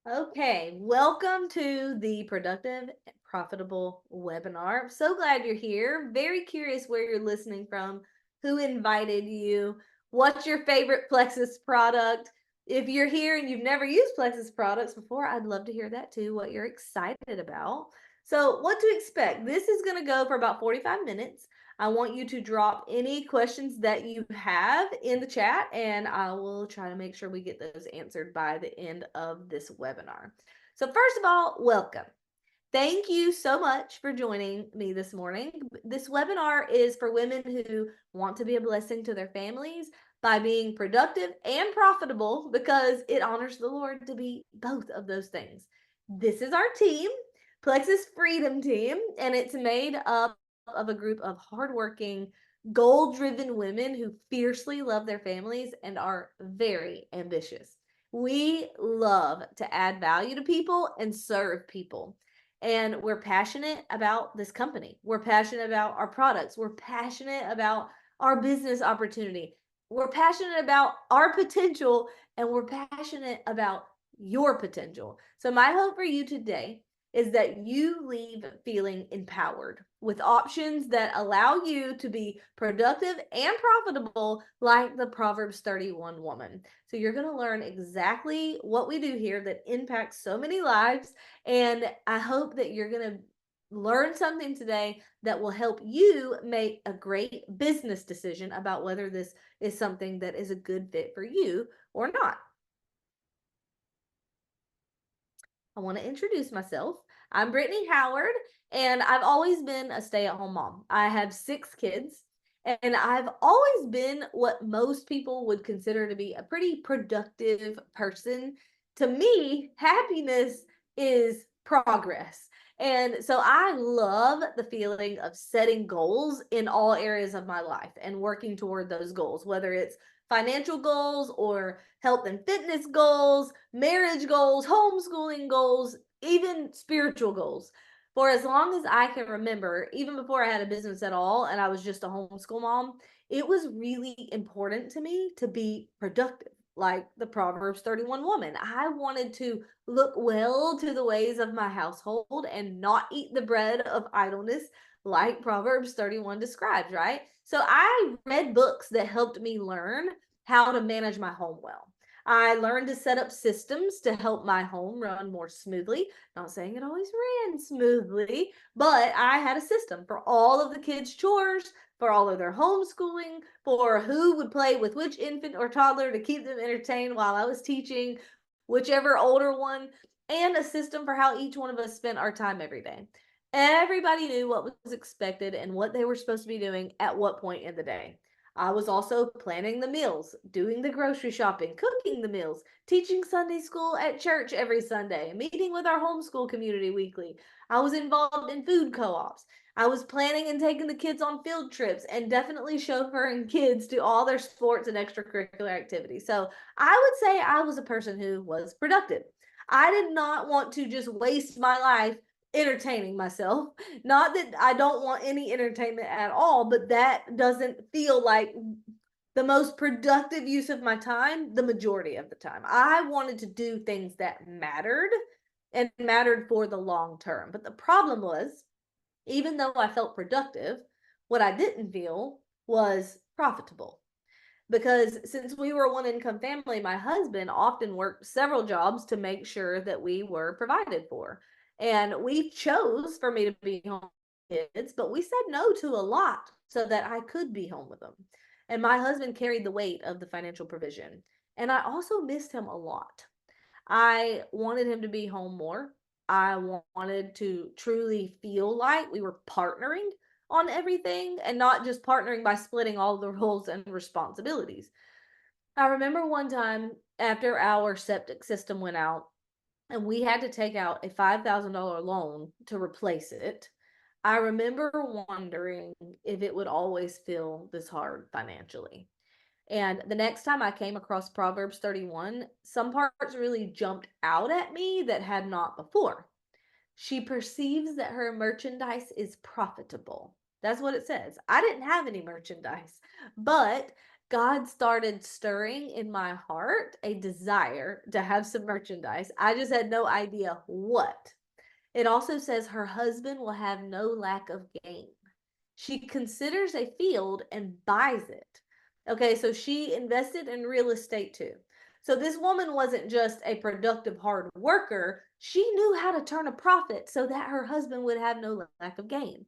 Okay, welcome to the Productive and Profitable webinar. I'm so glad you're here. Very curious where you're listening from, who invited you, what's your favorite Plexus product. If you're here and you've never used Plexus products before, I'd love to hear that too, what you're excited about. So, what to expect? This is going to go for about 45 minutes. I want you to drop any questions that you have in the chat, and I will try to make sure we get those answered by the end of this webinar. So, first of all, welcome. Thank you so much for joining me this morning. This webinar is for women who want to be a blessing to their families by being productive and profitable because it honors the Lord to be both of those things. This is our team, Plexus Freedom Team, and it's made up of a group of hardworking, goal-driven women who fiercely love their families and are very ambitious. We love to add value to people and serve people. And we're passionate about this company. We're passionate about our products. We're passionate about our business opportunity. We're passionate about our potential, and we're passionate about your potential. So, my hope for you today is that you leave feeling empowered with options that allow you to be productive and profitable, like the Proverbs 31 woman. So, you're going to learn exactly what we do here that impacts so many lives. And I hope that you're going to learn something today that will help you make a great business decision about whether this is something that is a good fit for you or not. I want to introduce myself. I'm Brittany Howard, and I've always been a stay at home mom. I have 6 kids, and I've always been what most people would consider to be a pretty productive person. To me, happiness is progress. And so I love the feeling of setting goals in all areas of my life and working toward those goals, whether it's financial goals or health and fitness goals, marriage goals, homeschooling goals, even spiritual goals. For as long as I can remember, even before I had a business at all and I was just a homeschool mom, it was really important to me to be productive. Like the Proverbs 31 woman, I wanted to look well to the ways of my household and not eat the bread of idleness, like Proverbs 31 describes, right? So I read books that helped me learn how to manage my home well. I learned to set up systems to help my home run more smoothly. Not saying it always ran smoothly, but I had a system for all of the kids' chores, for all of their homeschooling, for who would play with which infant or toddler to keep them entertained while I was teaching whichever older one, and a system for how each one of us spent our time every day. Everybody knew what was expected and what they were supposed to be doing at what point in the day. I was also planning the meals, doing the grocery shopping, cooking the meals, teaching Sunday school at church every Sunday, meeting with our homeschool community weekly. I was involved in food co-ops. I was planning and taking the kids on field trips and definitely chauffeuring kids to all their sports and extracurricular activities. So I would say I was a person who was productive. I did not want to just waste my life entertaining myself. Not that I don't want any entertainment at all, but that doesn't feel like the most productive use of my time the majority of the time. I wanted to do things that mattered and mattered for the long term. But the problem was, even though I felt productive, what I didn't feel was profitable. Because since we were a one income family, my husband often worked several jobs to make sure that we were provided for. And we chose for me to be home with kids, but we said no to a lot so that I could be home with them. And my husband carried the weight of the financial provision. And I also missed him a lot. I wanted him to be home more. I wanted to truly feel like we were partnering on everything and not just partnering by splitting all the roles and responsibilities. I remember one time after our septic system went out and we had to take out a $5,000 loan to replace it. I remember wondering if it would always feel this hard financially. And the next time I came across Proverbs 31, some parts really jumped out at me that had not before. She perceives that her merchandise is profitable. That's what it says. I didn't have any merchandise, but God started stirring in my heart a desire to have some merchandise. I just had no idea what. It also says her husband will have no lack of gain. She considers a field and buys it. Okay, so she invested in real estate too. So this woman wasn't just a productive hard worker, she knew how to turn a profit so that her husband would have no lack of gain.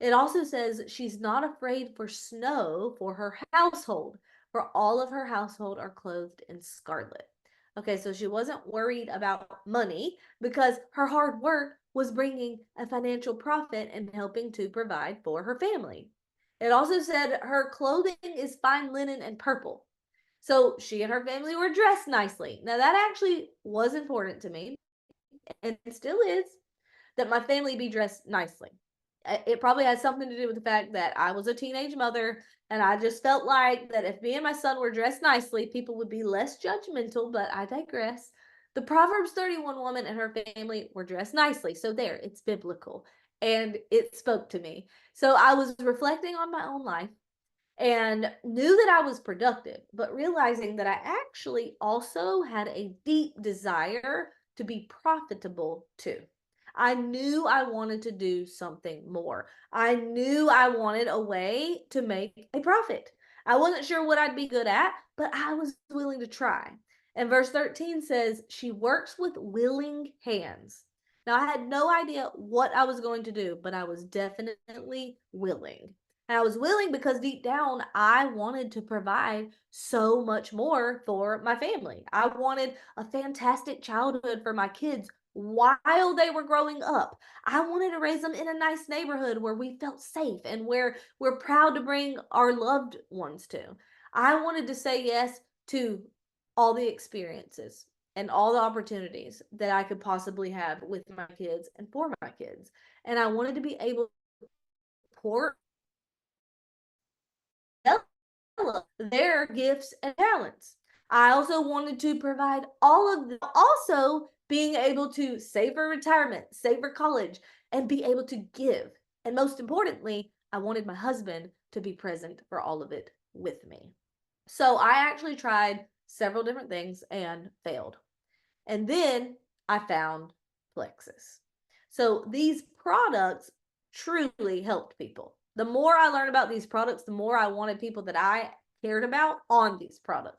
It also says she's not afraid for snow for her household, for all of her household are clothed in scarlet. Okay, so she wasn't worried about money because her hard work was bringing a financial profit and helping to provide for her family. It also said her clothing is fine linen and purple. So she and her family were dressed nicely. Now, that actually was important to me and still is, that my family be dressed nicely. It probably has something to do with the fact that I was a teenage mother and I just felt like that if me and my son were dressed nicely, people would be less judgmental, but I digress. The Proverbs 31 woman and her family were dressed nicely. So there, it's biblical and it spoke to me. So I was reflecting on my own life and knew that I was productive, but realizing that I actually also had a deep desire to be profitable too. I knew I wanted to do something more. I knew I wanted a way to make a profit. I wasn't sure what I'd be good at, but I was willing to try. And verse 13 says, she works with willing hands. Now, I had no idea what I was going to do, but I was definitely willing. And I was willing because deep down, I wanted to provide so much more for my family. I wanted a fantastic childhood for my kids while they were growing up. I wanted to raise them in a nice neighborhood where we felt safe and where we're proud to bring our loved ones to. I wanted to say yes to all the experiences and all the opportunities that I could possibly have with my kids and for my kids. And I wanted to be able to pour their gifts and talents. I also wanted to provide all of them, also being able to save for retirement, save for college, and be able to give. And most importantly, I wanted my husband to be present for all of it with me. So I actually tried several different things and failed. And then I found Plexus. So these products truly helped people. The more I learned about these products, the more I wanted people that I cared about on these products.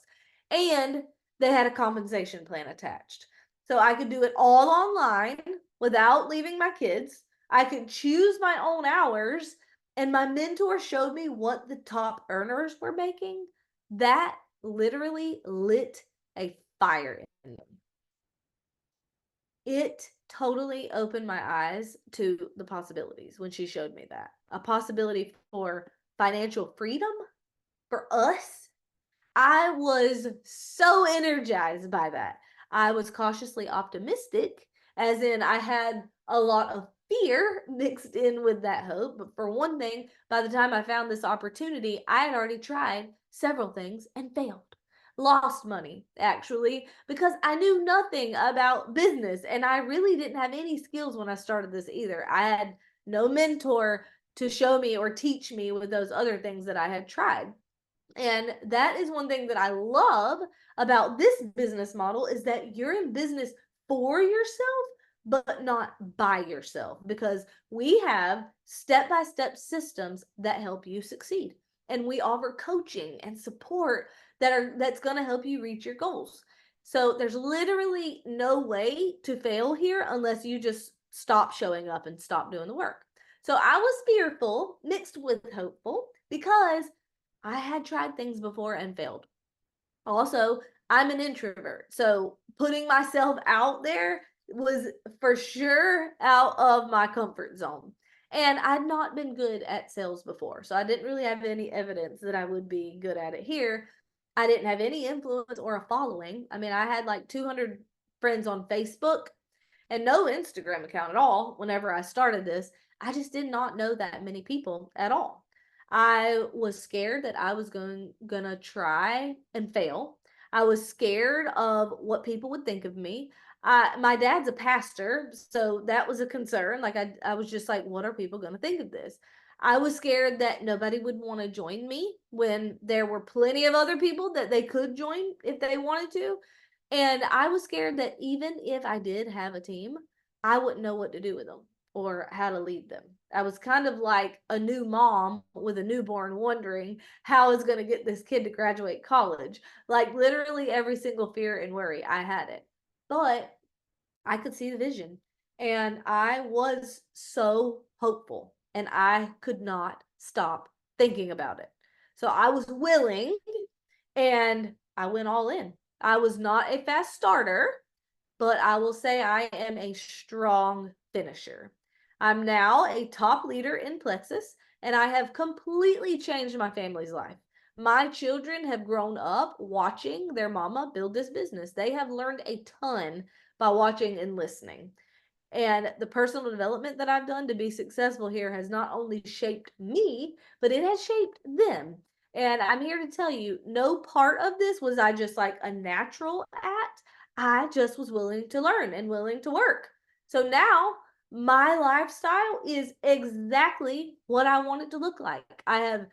And they had a compensation plan attached. So I could do it all online without leaving my kids. I could choose my own hours. And my mentor showed me what the top earners were making. That literally lit a fire in me. It totally opened my eyes to the possibilities when she showed me that. A possibility for financial freedom for us. I was so energized by that. I was cautiously optimistic, as in I had a lot of fear mixed in with that hope. But for one thing, by the time I found this opportunity, I had already tried several things and failed. Lost money, actually, because I knew nothing about business and I really didn't have any skills when I started this either. I had no mentor to show me or teach me with those other things that I had tried. And that is one thing that I love about this business model is that you're in business for yourself, but not by yourself, because we have step-by-step systems that help you succeed. And we offer coaching and support that's going to help you reach your goals. So there's literally no way to fail here unless you just stop showing up and stop doing the work. So I was fearful mixed with hopeful because I had tried things before and failed. Also, I'm an introvert. So putting myself out there was for sure out of my comfort zone. And I'd not been good at sales before. So I didn't really have any evidence that I would be good at it here. I didn't have any influence or a following. I mean, I had like 200 friends on Facebook and no Instagram account at all whenever I started this. I just did not know that many people at all. I was scared that I was gonna try and fail. I was scared of what people would think of me. My dad's a pastor, so that was a concern. Like I was just like, what are people gonna think of this? I was scared that nobody would want to join me when there were plenty of other people that they could join if they wanted to. And I was scared that even if I did have a team, I wouldn't know what to do with them or how to lead them. I was kind of like a new mom with a newborn wondering how I was going to get this kid to graduate college. Like literally every single fear and worry, I had it. But I could see the vision and I was so hopeful and I could not stop thinking about it. So I was willing and I went all in. I was not a fast starter, but I will say I am a strong finisher. I'm now a top leader in Plexus, and I have completely changed my family's life. My children have grown up watching their mama build this business. They have learned a ton by watching and listening. And the personal development that I've done to be successful here has not only shaped me, but it has shaped them. And I'm here to tell you, no part of this was I just like a natural at. I just was willing to learn and willing to work. So now my lifestyle is exactly what I want it to look like. I have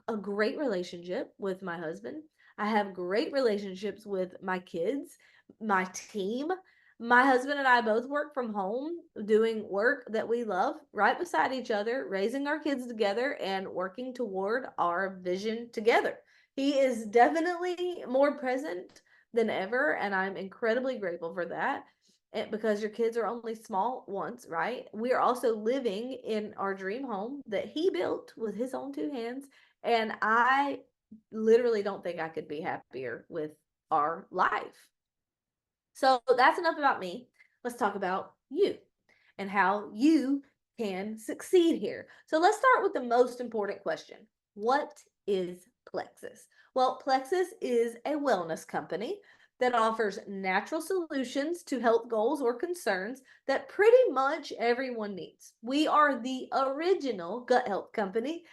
a great relationship with my husband. I have great relationships with my kids, my team. My husband and I both work from home, doing work that we love right beside each other, raising our kids together, and working toward our vision together. He is definitely more present than ever, and I'm incredibly grateful for that. Because your kids are only small once, right? We are also living in our dream home that he built with his own two hands. And I literally don't think I could be happier with our life. So that's enough about me. Let's talk about you and how you can succeed here. So let's start with the most important question. What is Plexus? Well, Plexus is a wellness company that offers natural solutions to health goals or concerns that pretty much everyone needs. We are the original gut health company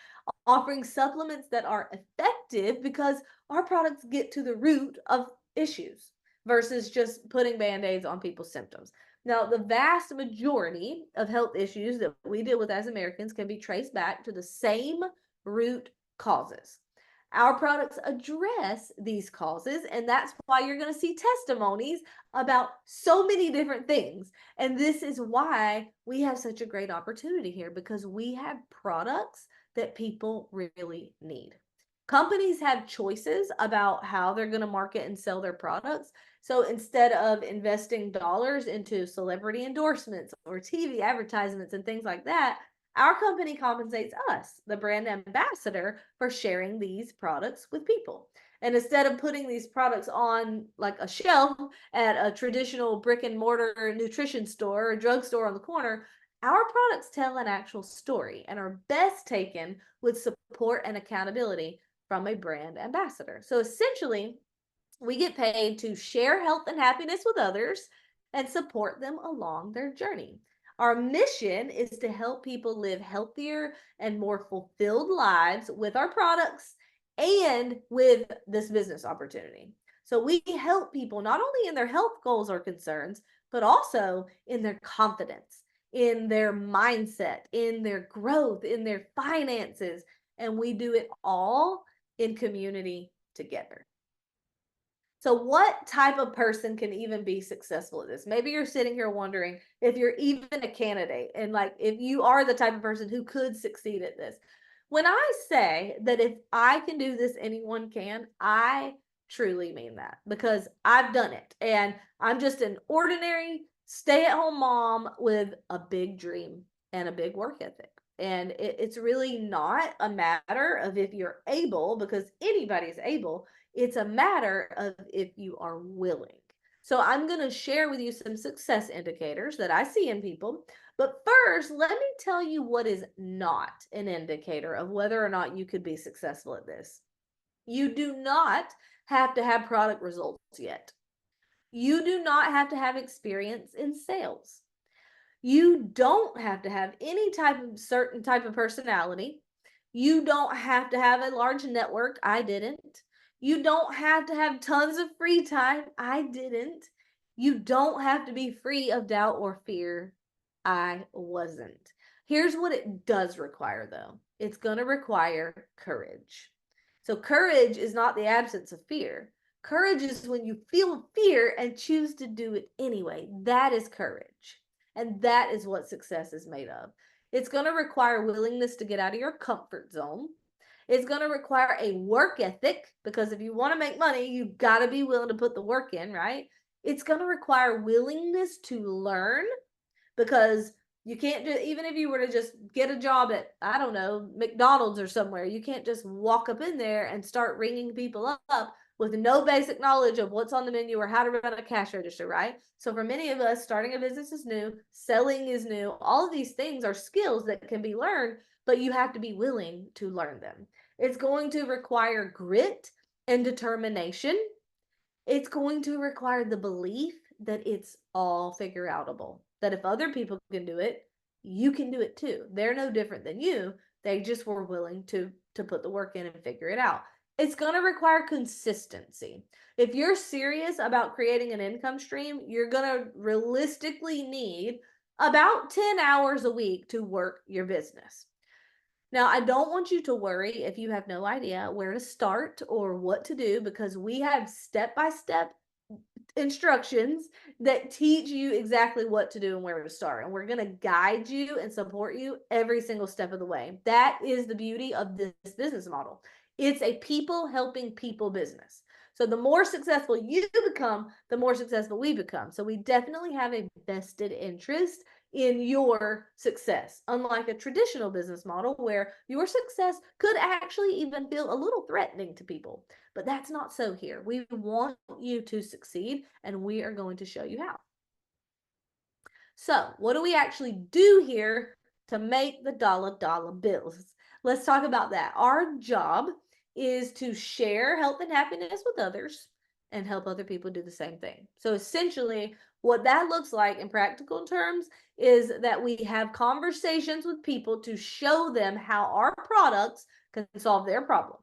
offering supplements that are effective because our products get to the root of issues versus just putting band-aids on people's symptoms. Now, the vast majority of health issues that we deal with as Americans can be traced back to the same root causes. Our products address these causes, and that's why you're going to see testimonies about so many different things. And this is why we have such a great opportunity here because we have products that people really need. Companies have choices about how they're going to market and sell their products. So instead of investing dollars into celebrity endorsements or TV advertisements and things like that, our company compensates us, the brand ambassador, for sharing these products with people. And instead of putting these products on like a shelf at a traditional brick and mortar nutrition store or drugstore on the corner, our products tell an actual story and are best taken with support and accountability from a brand ambassador. So essentially, we get paid to share health and happiness with others and support them along their journey. Our mission is to help people live healthier and more fulfilled lives with our products and with this business opportunity. So we help people not only in their health goals or concerns, but also in their confidence, in their mindset, in their growth, in their finances. And we do it all in community together. So, what type of person can even be successful at this? Maybe you're sitting here wondering if you're even a candidate and like if you are the type of person who could succeed at this. When I say that if I can do this, anyone can, I truly mean that because I've done it and I'm just an ordinary stay at home mom with a big dream and a big work ethic. And it's really not a matter of if you're able, because anybody's able. It's a matter of if you are willing. So I'm going to share with you some success indicators that I see in people. But first, let me tell you what is not an indicator of whether or not you could be successful at this. You do not have to have product results yet. You do not have to have experience in sales. You don't have to have any type of certain type of personality. You don't have to have a large network. I didn't. You don't have to have tons of free time. I didn't. You don't have to be free of doubt or fear. I wasn't. Here's what it does require, though. It's going to require courage. So courage is not the absence of fear. Courage is when you feel fear and choose to do it anyway. That is courage. And that is what success is made of. It's going to require willingness to get out of your comfort zone. It's going to require a work ethic, because if you want to make money, you've got to be willing to put the work in, right? It's going to require willingness to learn, because you can't just, even if you were to just get a job at, I don't know, McDonald's or somewhere, you can't just walk up in there and start ringing people up with no basic knowledge of what's on the menu or how to run a cash register, right? So for many of us, starting a business is new, selling is new. All of these things are skills that can be learned, but you have to be willing to learn them. It's going to require grit and determination. It's going to require the belief that it's all figure outable, that if other people can do it, you can do it too. They're no different than you. They just were willing to put the work in and figure it out. It's going to require consistency. If you're serious about creating an income stream, you're going to realistically need about 10 hours a week to work your business. Now, I don't want you to worry if you have no idea where to start or what to do, because we have step-by-step instructions that teach you exactly what to do and where to start. And we're going to guide you and support you every single step of the way. That is the beauty of this business model. It's a people helping people business. So the more successful you become, the more successful we become. So we definitely have a vested interest in your success, unlike a traditional business model where your success could actually even feel a little threatening to people. But that's not so here. We want you to succeed, and we are going to show you how. So, what do we actually do here to make the dollar bills? Let's talk about that. Our job is to share health and happiness with others and help other people do the same thing. So, essentially, what that looks like in practical terms is that we have conversations with people to show them how our products can solve their problems.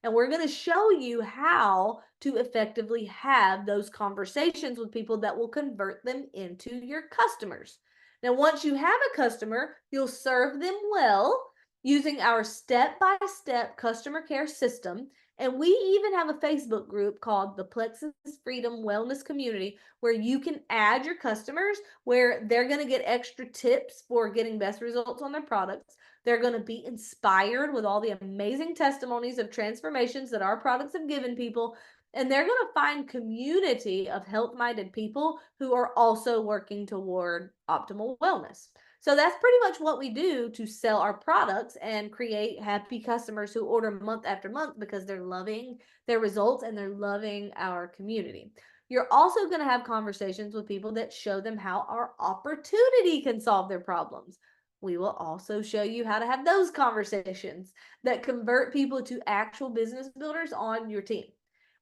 And we're going to show you how to effectively have those conversations with people that will convert them into your customers. Now, once you have a customer, you'll serve them well using our step-by-step customer care system. And we even have a Facebook group called the Plexus Freedom Wellness Community, where you can add your customers, where they're going to get extra tips for getting best results on their products. They're going to be inspired with all the amazing testimonies of transformations that our products have given people. And they're going to find community of health-minded people who are also working toward optimal wellness. So that's pretty much what we do to sell our products and create happy customers who order month after month because they're loving their results and they're loving our community. You're also going to have conversations with people that show them how our opportunity can solve their problems. We will also show you how to have those conversations that convert people to actual business builders on your team.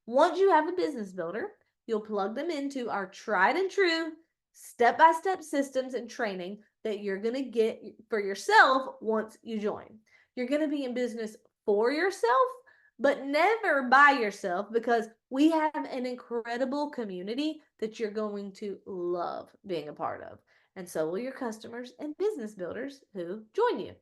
Once you have a business builder, you'll plug them into our tried and true step-by-step systems and training that you're going to get for yourself once you join. You're going to be in business for yourself, but never by yourself, because we have an incredible community that you're going to love being a part of. And so will your customers and business builders who join you.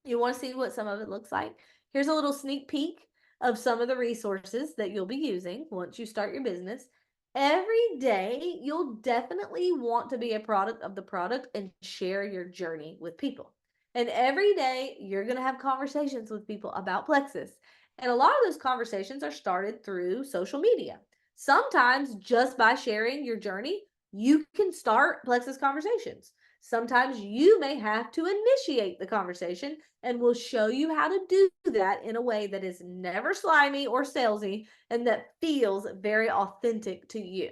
You want to see what some of it looks like? Here's a little sneak peek of some of the resources that you'll be using once you start your business. Every day, you'll definitely want to be a product of the product and share your journey with people. And every day, you're going to have conversations with people about Plexus. And a lot of those conversations are started through social media. Sometimes just by sharing your journey, you can start Plexus conversations. Sometimes you may have to initiate the conversation, and we'll show you how to do that in a way that is never slimy or salesy and that feels very authentic to you.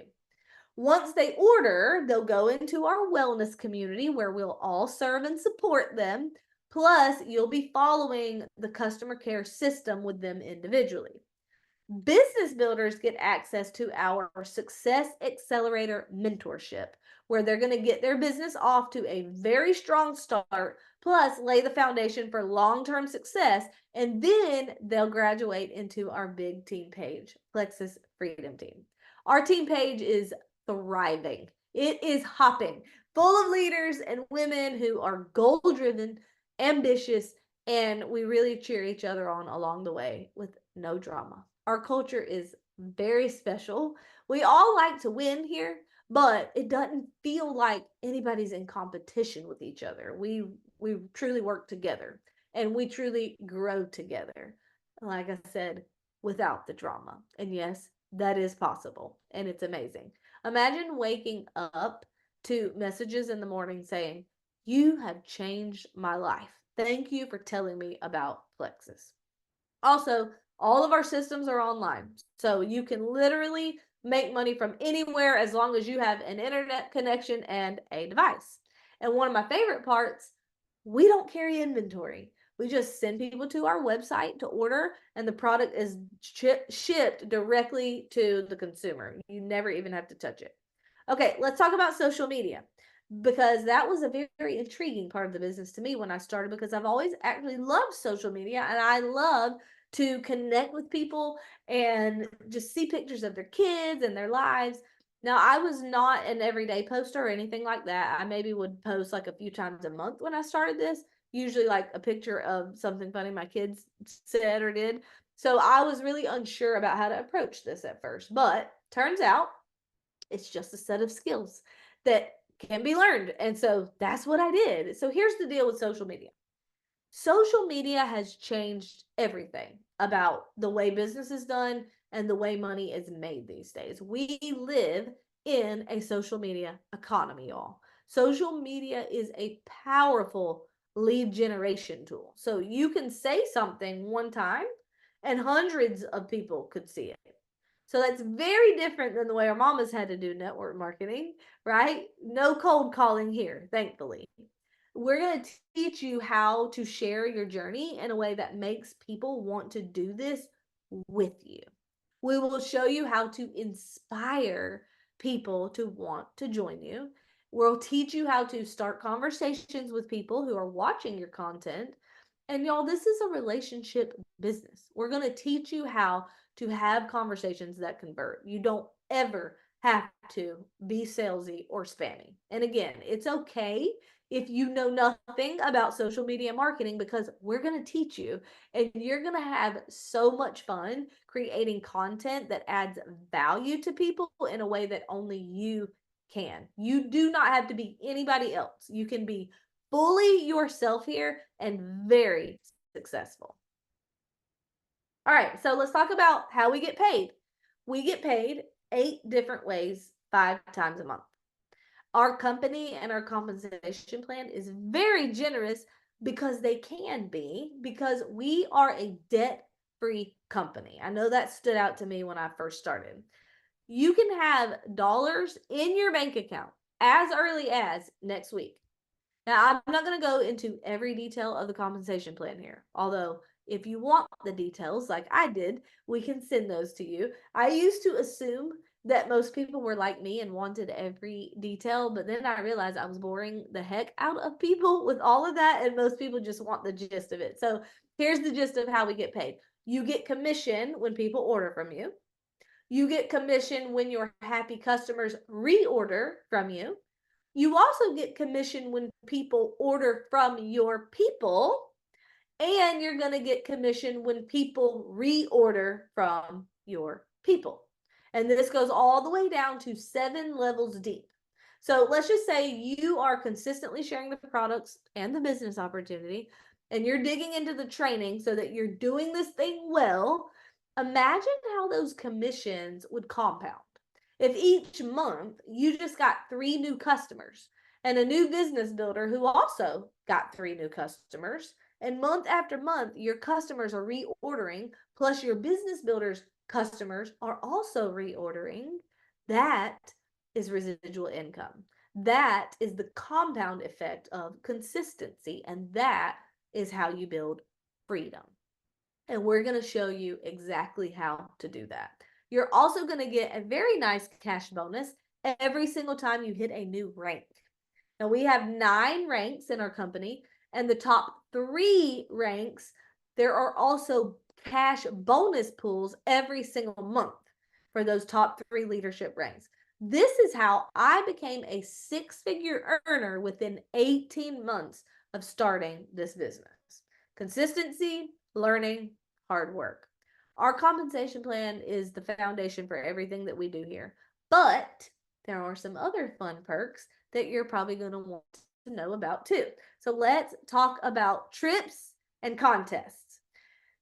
Once they order, they'll go into our wellness community where we'll all serve and support them. Plus, you'll be following the customer care system with them individually. Business builders get access to our Success Accelerator mentorship, where they're going to get their business off to a very strong start, plus lay the foundation for long-term success, and then they'll graduate into our big team page, Plexus Freedom Team. Our team page is thriving. It is hopping. full of leaders and women who are goal driven, ambitious, and we really cheer each other on along the way with no drama. Our culture is very special. We all like to win here, but it doesn't feel like anybody's in competition with each other. We truly work together and we truly grow together. Like I said, without the drama. And yes, that is possible and it's amazing. Imagine waking up to messages in the morning saying, "You have changed my life. Thank you for telling me about Plexus." Also, all of our systems are online. So you can literally make money from anywhere as long as you have an internet connection and a device. And one of my favorite parts, we don't carry inventory. We just send people to our website to order, and the product is shipped directly to the consumer. You never even have to touch it. Okay, let's talk about social media because that was a very intriguing part of the business to me when I started because I've always actually loved social media and I love to connect with people and just see pictures of their kids and their lives. Now, I was not an everyday poster or anything like that. I maybe would post like a few times a month when I started this, usually like a picture of something funny my kids said or did. So I was really unsure about how to approach this at first, but turns out it's just a set of skills that can be learned. And so that's what I did. So here's the deal with social media. Social media has changed everything about the way business is done and the way money is made these days. We live in a social media economy, y'all. Social media is a powerful lead generation tool. So you can say something one time and hundreds of people could see it. So that's very different than the way our mamas had to do network marketing, right? No cold calling here, thankfully. We're going to teach you how to share your journey in a way that makes people want to do this with you. We will show you how to inspire people to want to join you. We'll teach you how to start conversations with people who are watching your content. And y'all, this is a relationship business. We're going to teach you how to have conversations that convert. You don't ever have to be salesy or spammy. And again, it's okay if you know nothing about social media marketing because we're going to teach you and you're going to have so much fun creating content that adds value to people in a way that only you can. You do not have to be anybody else. You can be fully yourself here and very successful. All right, so let's talk about how we get paid. We get paid 8 different ways, 5 times a month. Our company and our compensation plan is very generous because they can be, because we are a debt-free company. I know that stood out to me when I first started. You can have dollars in your bank account as early as next week. Now, I'm not going to go into every detail of the compensation plan here, although if you want the details like I did, we can send those to you. I used to assume that most people were like me and wanted every detail, but then I realized I was boring the heck out of people with all of that, and most people just want the gist of it. So here's the gist of how we get paid. You get commission when people order from you. You get commission when your happy customers reorder from you. You also get commission when people order from your people, and you're going to get commission when people reorder from your people. And this goes all the way down to 7 levels deep. So let's just say you are consistently sharing the products and the business opportunity, and you're digging into the training so that you're doing this thing well. Imagine how those commissions would compound. If each month you just got 3 new customers and a new business builder who also got 3 new customers, and month after month your customers are reordering, plus your business builders customers are also reordering, that is residual income. That is the compound effect of consistency, and that is how you build freedom. And we're going to show you exactly how to do that. You're also going to get a very nice cash bonus every single time you hit a new rank. Now, we have 9 ranks in our company, and the top 3 ranks, there are also cash bonus pools every single month for those top 3 leadership ranks. This is how I became a six-figure earner within 18 months of starting this business. Consistency, learning, hard work. Our compensation plan is the foundation for everything that we do here. But there are some other fun perks that you're probably going to want to know about too. So let's talk about trips and contests.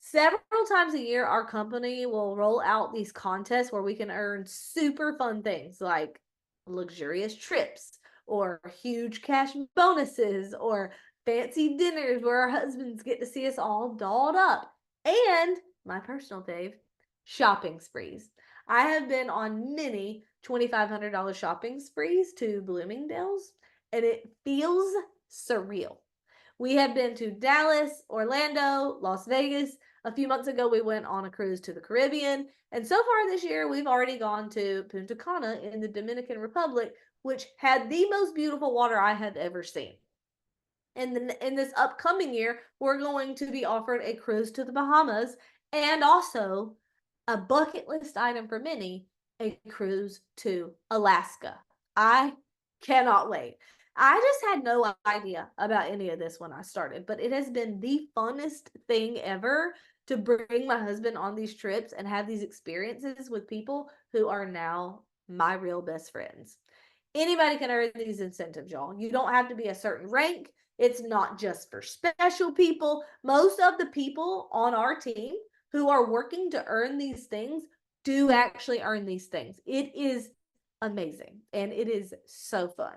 Several times a year, our company will roll out these contests where we can earn super fun things like luxurious trips or huge cash bonuses or fancy dinners where our husbands get to see us all dolled up. And my personal fave, shopping sprees. I have been on many $2,500 shopping sprees to Bloomingdale's, and it feels surreal. We have been to Dallas, Orlando, Las Vegas. A few months ago, we went on a cruise to the Caribbean. And so far this year, we've already gone to Punta Cana in the Dominican Republic, which had the most beautiful water I have ever seen. And in this upcoming year, we're going to be offered a cruise to the Bahamas and also a bucket list item for many, a cruise to Alaska. I cannot wait. I just had no idea about any of this when I started, but it has been the funnest thing ever to bring my husband on these trips and have these experiences with people who are now my real best friends. Anybody can earn these incentives, y'all. You don't have to be a certain rank. It's not just for special people. Most of the people on our team who are working to earn these things do actually earn these things. It is amazing and it is so fun.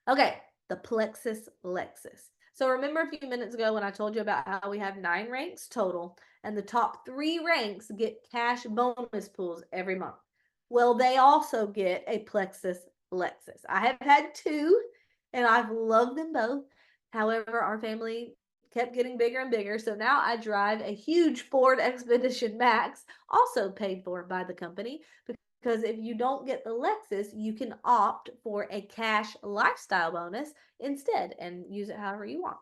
Okay, the Plexus Lexus. So remember a few minutes ago when I told you about how we have 9 ranks total and the top 3 ranks get cash bonus pools every month. Well, they also get a Plexus Lexus. I have had 2 and I've loved them both. However, our family kept getting bigger and bigger. So now I drive a huge Ford Expedition Max, also paid for by the company, because if you don't get the Lexus, you can opt for a cash lifestyle bonus instead and use it however you want.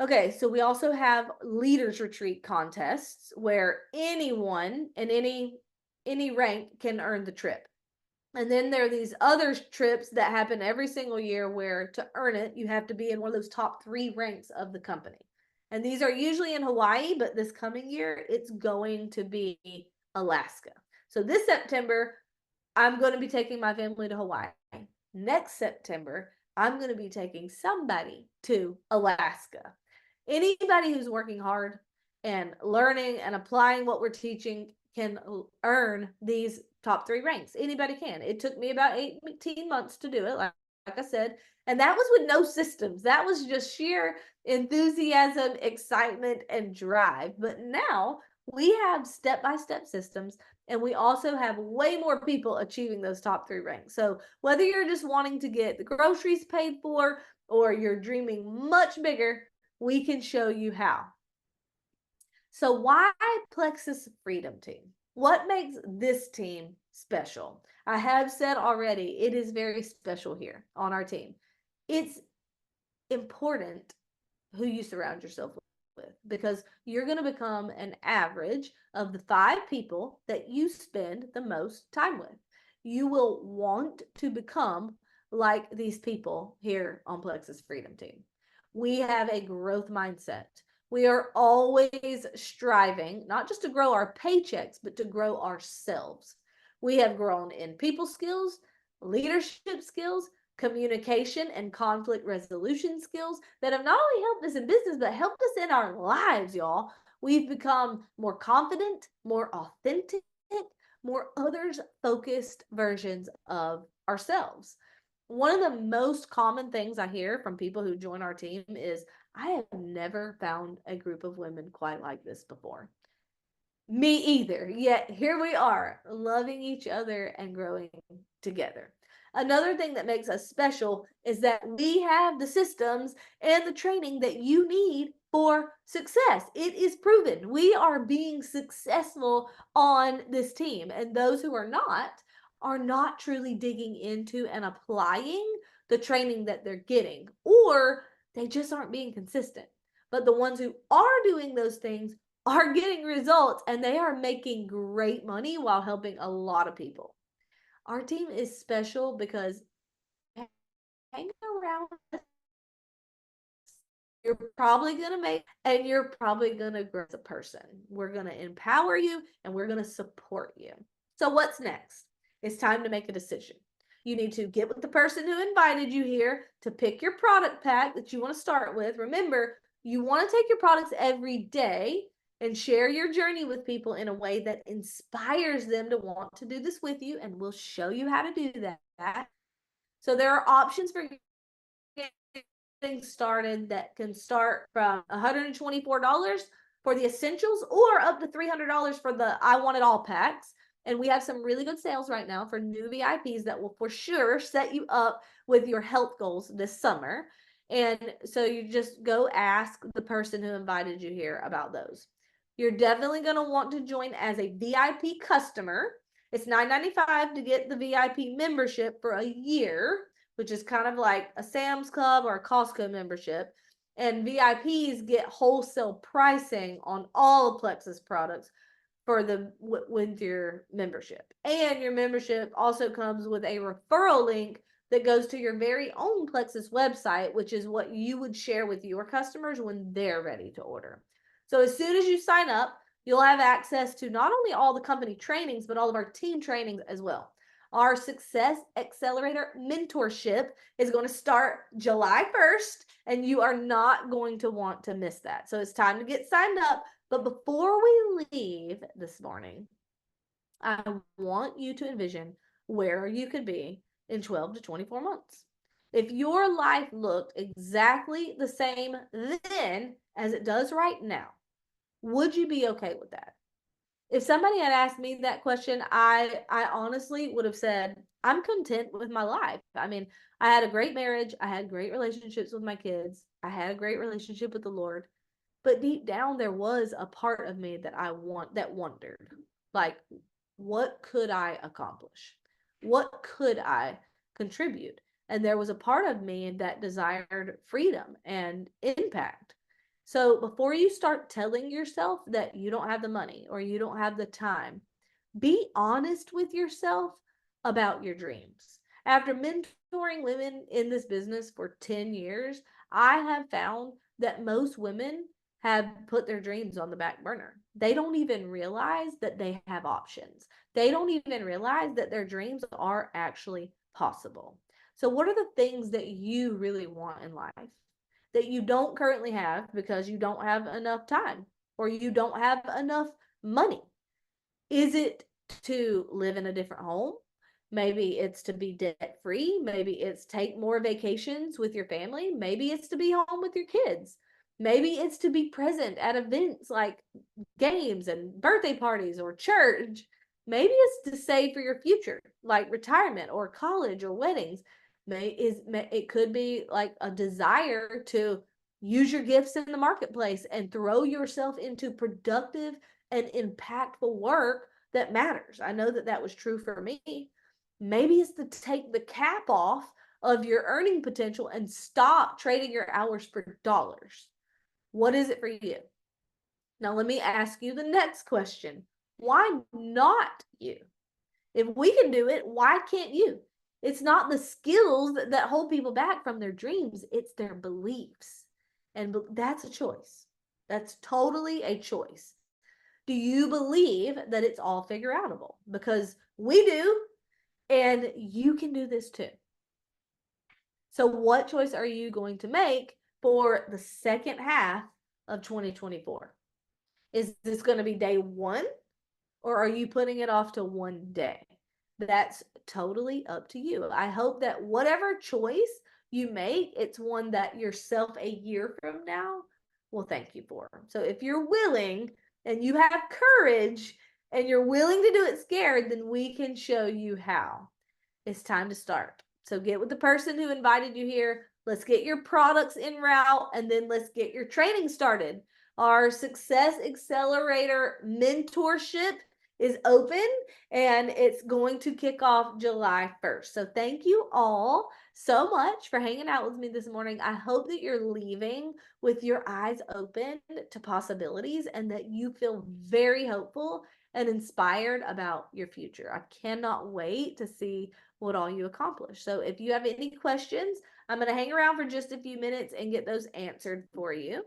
Okay, so we also have leaders retreat contests where anyone in any rank can earn the trip. And then there are these other trips that happen every single year where to earn it, you have to be in one of those top 3 ranks of the company. And these are usually in Hawaii, but this coming year, it's going to be Alaska. So this September, I'm going to be taking my family to Hawaii. Next September, I'm going to be taking somebody to Alaska. Anybody who's working hard and learning and applying what we're teaching can earn these top 3 ranks. Anybody can. It took me about 18 months to do it, like I said. And that was with no systems. That was just sheer enthusiasm, excitement, and drive. But now we have step-by-step systems, and we also have way more people achieving those top 3 ranks. So whether you're just wanting to get the groceries paid for or you're dreaming much bigger, we can show you how. So why Plexus Freedom Team? What makes this team special? I have said already, it is very special here on our team. It's important who you surround yourself with because you're going to become an average of the 5 people that you spend the most time with. You will want to become like these people here on Plexus Freedom Team. We have a growth mindset. We are always striving, not just to grow our paychecks, but to grow ourselves. We have grown in people skills, leadership skills, communication and conflict resolution skills that have not only helped us in business, but helped us in our lives, y'all. We've become more confident, more authentic, more others focused versions of ourselves. One of the most common things I hear from people who join our team is, I have never found a group of women quite like this before. Me either. Yet here we are, loving each other and growing together. Another thing that makes us special is that we have the systems and the training that you need for success. It is proven. We are being successful on this team, and those who are not truly digging into and applying the training that they're getting, or they just aren't being consistent. But the ones who are doing those things are getting results and they are making great money while helping a lot of people. Our team is special because hang around, you're probably going to make, and you're probably going to grow as a person. We're going to empower you and we're going to support you. So what's next? It's time to make a decision. You need to get with the person who invited you here to pick your product pack that you want to start with. Remember, you want to take your products every day and share your journey with people in a way that inspires them to want to do this with you, and we'll show you how to do that. So there are options for getting started that can start from $124 for the essentials or up to $300 for the I Want It All packs. And we have some really good sales right now for new VIPs that will for sure set you up with your health goals this summer. And so you just go ask the person who invited you here about those. You're definitely going to want to join as a VIP customer. It's $9.95 to get the VIP membership for a year, which is kind of like a Sam's Club or a Costco membership. And VIPs get wholesale pricing on all Plexus products for the with your membership. And your membership also comes with a referral link that goes to your very own Plexus website, which is what you would share with your customers when they're ready to order. So as soon as you sign up, you'll have access to not only all the company trainings, but all of our team trainings as well. Our Success Accelerator mentorship is going to start July 1st, and you are not going to want to miss that. So it's time to get signed up. But before we leave this morning, I want you to envision where you could be in 12 to 24 months. If your life looked exactly the same then as it does right now, would you be okay with that? If somebody had asked me that question, I honestly would have said, I'm content with my life. I mean, I had a great marriage. I had great relationships with my kids. I had a great relationship with the Lord. But deep down, there was a part of me that wondered, like, what could I accomplish? What could I contribute? And there was a part of me that desired freedom and impact. So before you start telling yourself that you don't have the money or you don't have the time, be honest with yourself about your dreams. After mentoring women in this business for 10 years, I have found that most women have put their dreams on the back burner. They don't even realize that they have options. They don't even realize that their dreams are actually possible. So, what are the things that you really want in life that you don't currently have because you don't have enough time or you don't have enough money? Is it to live in a different home? Maybe it's to be debt free. Maybe it's take more vacations with your family. Maybe it's to be home with your kids. Maybe it's to be present at events like games and birthday parties or church. Maybe it's to save for your future, like retirement or college or weddings. It could be like a desire to use your gifts in the marketplace and throw yourself into productive and impactful work that matters. I know that that was true for me. Maybe it's to take the cap off of your earning potential and stop trading your hours for dollars. What is it for you? Now, let me ask you the next question. Why not you? If we can do it, why can't you? It's not the skills that hold people back from their dreams, it's their beliefs. And that's a choice. That's totally a choice. Do you believe that it's all figure outable? Because we do, and you can do this too. So, what choice are you going to make for the second half of 2024? Is this going to be day one, or are you putting it off to one day? That's totally up to you. I hope that whatever choice you make, it's one that yourself a year from now will thank you for. So if you're willing and you have courage and you're willing to do it scared, then we can show you how. It's time to start. So get with the person who invited you here. Let's get your products en route, and then let's get your training started. Our Success Accelerator mentorship is open and it's going to kick off July 1st. So thank you all so much for hanging out with me this morning. I hope that you're leaving with your eyes open to possibilities and that you feel very hopeful and inspired about your future. I cannot wait to see what all you accomplish. So if you have any questions, I'm going to hang around for just a few minutes and get those answered for you.